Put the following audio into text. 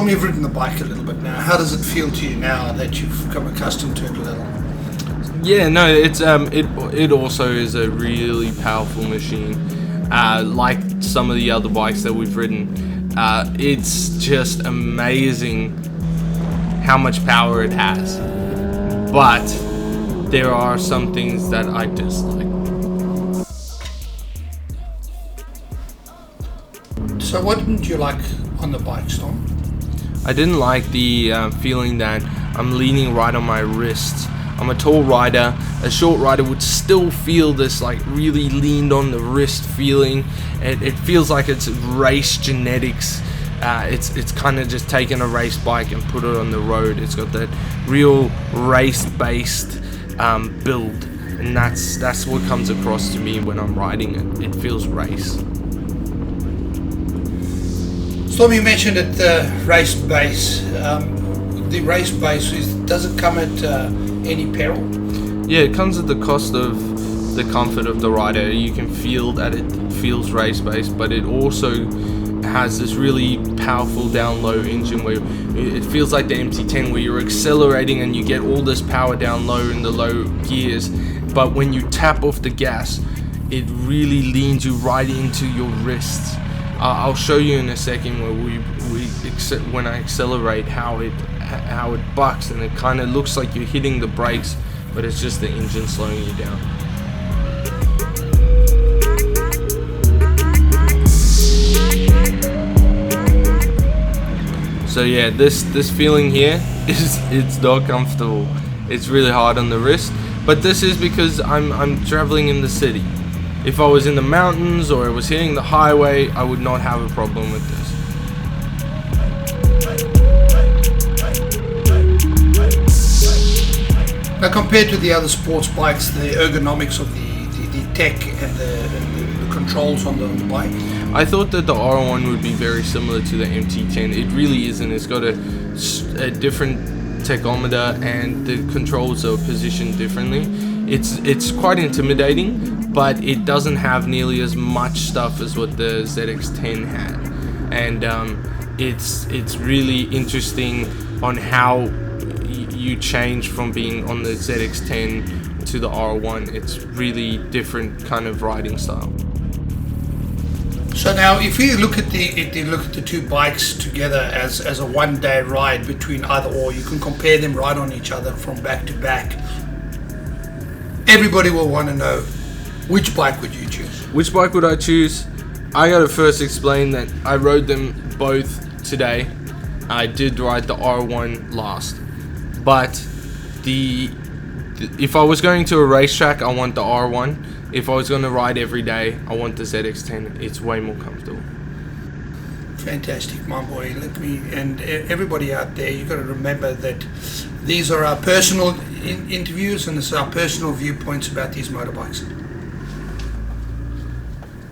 me you've ridden the bike a little bit now. How does it feel to you now that you've become accustomed to it a little? Yeah, no, it's it also is a really powerful machine. Like some of the other bikes that we've ridden, it's just amazing how much power it has. But there are some things that I dislike. So what didn't you like on the bike, Storm? I didn't like the feeling that I'm leaning right on my wrists. I'm a tall rider. A short rider would still feel this like really leaned on the wrist feeling. It feels like it's race genetics. It's kind of just taken a race bike and put it on the road. It's got that real race-based build, and that's what comes across to me when I'm riding it. It feels race. Storm, you mentioned it, the race base. The race base does it come at any peril? Yeah, it comes at the cost of the comfort of the rider. You can feel that it feels race-based, but it also has this really powerful down-low engine where it feels like the MT10, where you're accelerating and you get all this power down low in the low gears, but when you tap off the gas, it really leans you right into your wrists. I'll show you in a second where when I accelerate how it bucks, and it kind of looks like you're hitting the brakes, but it's just the engine slowing you down. So yeah, this feeling here it's not comfortable. It's really hard on the wrist, but this is because I'm traveling in the city. If I was in the mountains or I was hitting the highway, I would not have a problem with this. Now, compared to the other sports bikes, the ergonomics of the tech and the controls on the bike, I thought that the R1 would be very similar to the MT10. It really isn't. It's got a different tachometer, and the controls are positioned differently. It's quite intimidating, but it doesn't have nearly as much stuff as what the ZX10 had, and it's really interesting on how you change from being on the ZX10 to the R1. It's really different kind of riding style. So now, if you look at the two bikes together as a one-day ride between either or, you can compare them right on each other from back to back. Everybody will want to know, which bike would you choose? Which bike would I choose? I gotta first explain that I rode them both today. I did ride the R1 last, but if I was going to a racetrack, I want the R1. If I was going to ride every day, I want the ZX10. It's way more comfortable. Fantastic, my boy. And everybody out there, you've got to remember that these are our personal interviews, and this is our personal viewpoints about these motorbikes.